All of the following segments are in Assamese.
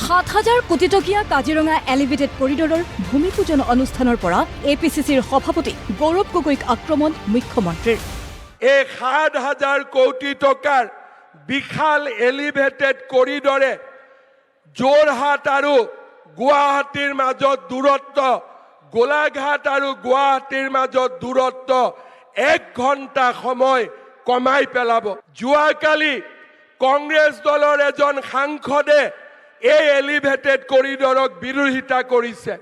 7,000 কোটি টকীয়া কাজিৰঙা এলিভেটেড কৰিডৰৰ ভূমি পূজন অনুষ্ঠানৰ পৰা এপিচিচিৰ সভাপতি গৌৰৱ গগৈক আক্ৰমণ মুখ্যমন্ত্ৰীৰ। এই 7,000 কোটি টকাৰ বিশাল এলিভেটেড কৰিডৰে যোৰহাট আৰু গুৱাহাটীৰ মাজত দূৰত্ব, গোলাঘাট আৰু গুৱাহাটীৰ মাজত দূৰত্ব 1 ঘণ্টা সময় কমাই পেলাব। যোৱাকালি কংগ্ৰেছ দলৰ এজন সাংসদে এই এলিভেটেড কৰিডৰক বিৰোধিতা কৰিছে।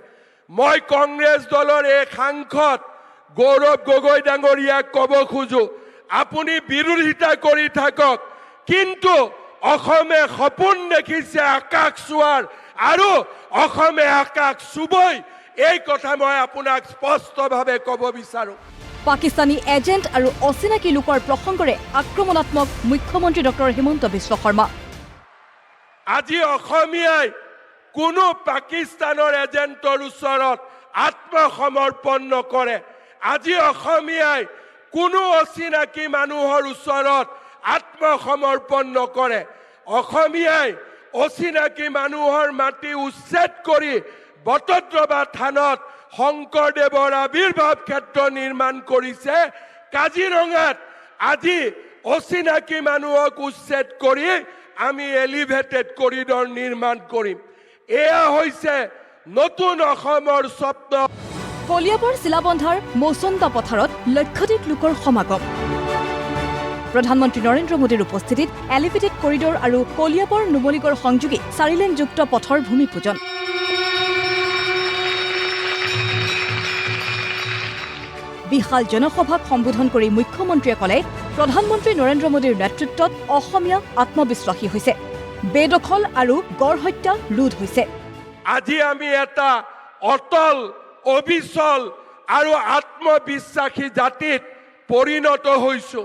মই কংগ্ৰেছ দলৰ এই সাংসদ গৌৰৱ গগৈ ডাঙৰীয়াক ক'ব খোজো, আপুনি বিৰোধিতা কৰি থাকক, কিন্তু অসমে সপোন দেখিছে আকাশ চোৱাৰ, আৰু অসমে আকাশ চুবই, এই কথা মই আপোনাক স্পষ্টভাৱে ক'ব বিচাৰো। পাকিস্তানী এজেণ্ট আৰু অচিনাকি লোকৰ প্ৰসংগৰে আক্ৰমণাত্মক মুখ্যমন্ত্ৰী ডক্টৰ হিমন্ত বিশ্ব শৰ্মা। আজি অসমীয়াই কোনো পাকিস্তানৰ এজেণ্টৰ ওচৰত আত্মসমৰ্পণ নকৰে। আজি অসমীয়াই কোনো অচিনাকি মানুহৰ ওচৰত আত্মসমৰ্পণ নকৰে। অসমীয়াই অচিনাকি মানুহৰ মাটি উচ্ছেদ কৰি বটদ্ৰৱা থানত শংকৰদেৱৰ আৱিৰ্ভাৱ ক্ষেত্ৰ নিৰ্মাণ কৰিছে। কাজিৰঙাত আজি অচিনাকি মানুহক উচ্ছেদ কৰি আমি এলিভেটেড কৰিডৰ নিৰ্মাণ কৰিম। এয়া হৈছে নতুন অসমৰ স্বপ্ন। কলিয়াবৰ চিলাবন্ধাৰ মৌচন্দা পথাৰত লক্ষাধিক লোকৰ সমাগম। প্ৰধানমন্ত্ৰী নৰেন্দ্ৰ মোদীৰ উপস্থিতিত এলিভেটেড কৰিডৰ আৰু কলিয়াবৰ নুমলীগড় সংযোগী 4-লেনযুক্ত পথৰ ভূমি পূজন। বিশাল জনসভাক সম্বোধন কৰি মুখ্যমন্ত্ৰীয়ে ক'লে, প্ৰধানমন্ত্ৰী নৰেন্দ্ৰ মোদীৰ নেতৃত্বত অসমীয়া আত্মবিশ্বাসী হৈছে, বেদখল আৰু গড় হত্যা ৰোধ হৈছে। আজি আমি এটা অটল, অবিচল আৰু আত্মবিশ্বাসী জাতিত পৰিণত হৈছো।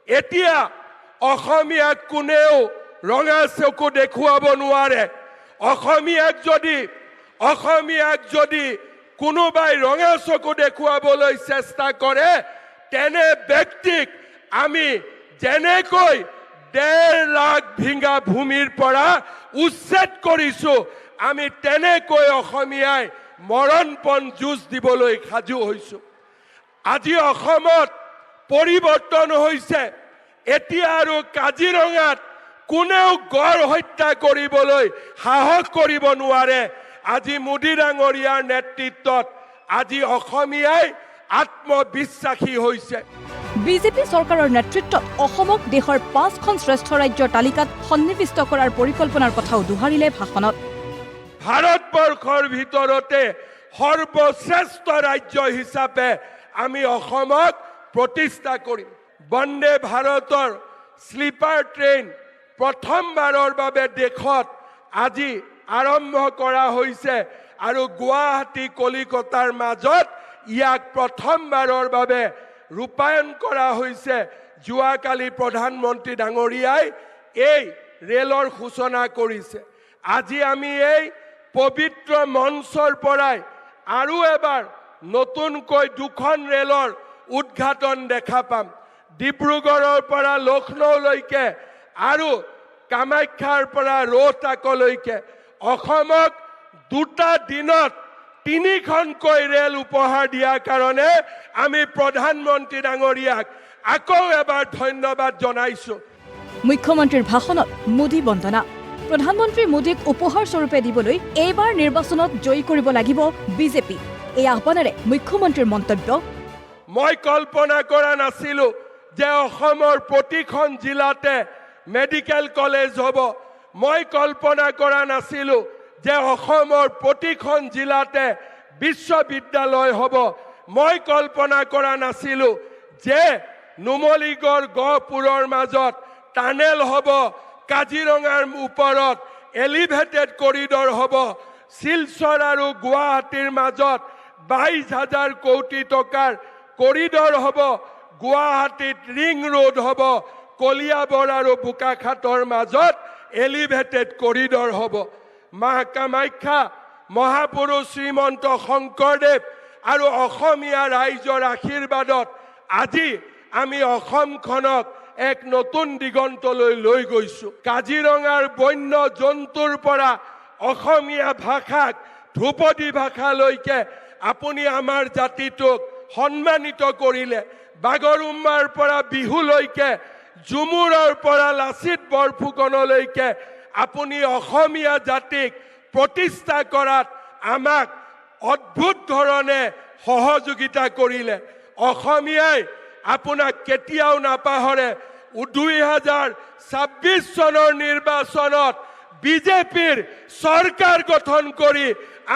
এতিয়া অসমীয়াক কোনেও ৰঙা চকু দেখুৱাব নোৱাৰে। অসমীয়াক যদি কোনোবাই ৰঙা চকু দেখুৱাবলৈ চেষ্টা কৰে, তেনে ব্যক্তিক আমি যেনেকৈ 1.5 লাখ বিঘা ভূমিৰ পৰা উচ্ছেদ কৰিছো, আমি তেনেকৈ অসমীয়াই মৰণপণ যুঁজ দিবলৈ সাজু হৈছো। আজি অসমত পৰিৱৰ্তন হৈছে। এতিয়া আৰু কাজিৰঙাত কোনেও গড় হত্যা কৰিবলৈ সাহস কৰিব নোৱাৰে। আজি মোদী ডাঙৰীয়াৰ নেতৃত্বত আজি অসমীয়াই আত্মবিশ্বাসী হৈছে। বিজেপি চৰকাৰৰ নেতৃত্বত অসমক দেশৰ 5খন শ্ৰেষ্ঠ ৰাজ্যৰ তালিকাত সন্নিৱিষ্ট কৰাৰ পৰিকল্পনাৰ কথাও দোহাৰিলে ভাষণত। ভাৰতবৰ্ষৰ ভিতৰতে সৰ্বশ্ৰেষ্ঠ ৰাজ্য হিচাপে আমি অসমক প্ৰতিষ্ঠা কৰিম। বন্দে ভাৰতৰ শ্লিপাৰ ট্ৰেইন প্ৰথমবাৰৰ বাবে দেশত আজি আৰম্ভ কৰা হৈছে, আৰু গুৱাহাটী কলিকতাৰ মাজত ইয়াক প্ৰথমবাৰৰ বাবে ৰূপায়ণ কৰা হৈছে। যোৱাকালি প্ৰধানমন্ত্ৰী ডাঙৰীয়াই এই ৰেলৰ সূচনা কৰিছে। আজি আমি এই পবিত্ৰ মঞ্চৰ পৰাই আৰু এবাৰ নতুনকৈ 2খন ৰেলৰ উদ্ঘাটন দেখা পাম। ডিব্ৰুগড়ৰ পৰা লক্ষ্ণৌলৈকে আৰু কামাখ্যাৰ পৰা ৰোহটাকলৈকে অসমক 2টা দিনত 3খনকৈ ৰেল উপহাৰ দিয়াৰ কাৰণে আমি প্ৰধানমন্ত্ৰী ডাঙৰীয়াক আকৌ এবাৰ ধন্যবাদ জনাইছো। মুখ্যমন্ত্ৰীৰ ভাষণত মোদী বন্দনা। প্ৰধানমন্ত্ৰী মোদীক উপহাৰ স্বৰূপে দিবলৈ এইবাৰ নিৰ্বাচনত জয়ী কৰিব লাগিব বিজেপি। এই আহ্বানেৰে মুখ্যমন্ত্ৰীৰ মন্তব্য। মই কল্পনা কৰা নাছিলো যে অসমৰ প্ৰতিখন জিলাতে মেডিকেল কলেজ হ'ব। মই কল্পনা কৰা নাছিলো যে অসমৰ প্ৰতিখন জিলাতে বিশ্ববিদ্যালয় হ'ব। মই কল্পনা কৰা নাছিলো যে নুমলীগড় গহপুৰৰ মাজত টানেল হ'ব, কাজিৰঙাৰ ওপৰত এলিভেটেড কৰিডৰ হ'ব, শিলচৰ আৰু গুৱাহাটীৰ মাজত 22,000 কোটি টকাৰ কৰিডৰ হ'ব, গুৱাহাটীত ৰিং ৰোড হ'ব, কলিয়াবৰ আৰু বোকাখাটৰ মাজত এলিভেটেড কৰিডৰ হ'ব। মা কামাখ্যা, মহাপুৰুষ শ্ৰীমন্ত শংকৰদেৱ আৰু অসমীয়া ৰাইজৰ আশীৰ্বাদত আজি আমি অসমখনক এক নতুন দিগন্তলৈ লৈ গৈছো। কাজিৰঙাৰ বন্য জন্তুৰ পৰা অসমীয়া ভাষাক ধ্ৰুপদী ভাষালৈকে আপুনি আমাৰ জাতিটোক সন্মানিত কৰিলে। বাগৰুম্বাৰ পৰা বিহুলৈকে, ঝুমুৰৰ পৰা লাচিত বৰফুকনলৈকে আপুনি অসমীয়া জাতিক প্ৰতিষ্ঠা কৰাত আমাক অদ্ভুত ধৰণে সহযোগিতা কৰিলে। অসমীয়াই আপোনাক কেতিয়াও নাপাহৰে। 2026 চনৰ নিৰ্বাচনত বিজেপিৰ চৰকাৰ গঠন কৰি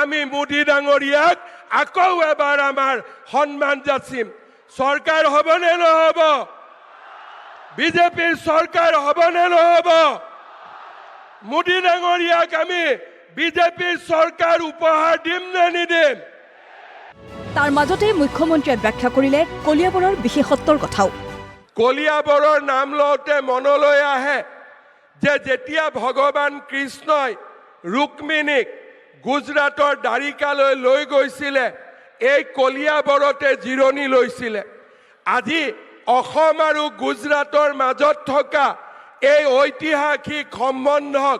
আমি মোদী ডাঙৰীয়াক আকৌ এবাৰ আমাৰ সন্মান যাচিম। চৰকাৰ হ'বনে নহ'ব? বিজেপিৰ চৰকাৰ হ'বনে নহ'ব? মোদী ডাঙৰীয়াক আমি বিজেপিৰ চৰকাৰ উপহাৰ দিম নে নিদিম? তাৰ মাজতে মুখ্যমন্ত্ৰীয়ে ব্যাখ্যা কৰিলে কলিয়াবৰৰ বিশেষত্বৰ কথাও। কলিয়াবৰৰ নাম লওঁতে মনলৈ আহে যে যেতিয়া ভগৱান কৃষ্ণই ৰুক্মিণীক গুজৰাটৰ দ্বাৰিকালৈ লৈ গৈছিলে, এই কলিয়াবৰতে জিৰণি লৈছিলে। আজি অসম আৰু গুজৰাটৰ মাজত থকা এই ঐতিহাসিক সম্বন্ধক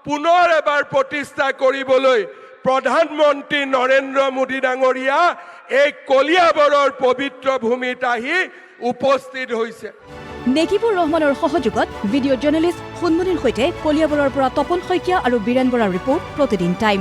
পুনৰ এবাৰ প্ৰতিষ্ঠা কৰিবলৈ প্ৰধানমন্ত্ৰী নৰেন্দ্ৰ মোদী ডাঙৰীয়া এই কলিয়াবৰৰ পবিত্ৰ ভূমিত আহি উপস্থিত হৈছে। নেকিবুৰ ৰহমানৰ সহযোগত ভিডিঅ' জাৰ্নেলিষ্ট সোণমণিৰ সৈতে কলিয়াবৰৰ পৰা তপন শইকীয়া আৰু বীৰেন বৰাৰ ৰিপৰ্ট প্ৰতিদিন টাইম।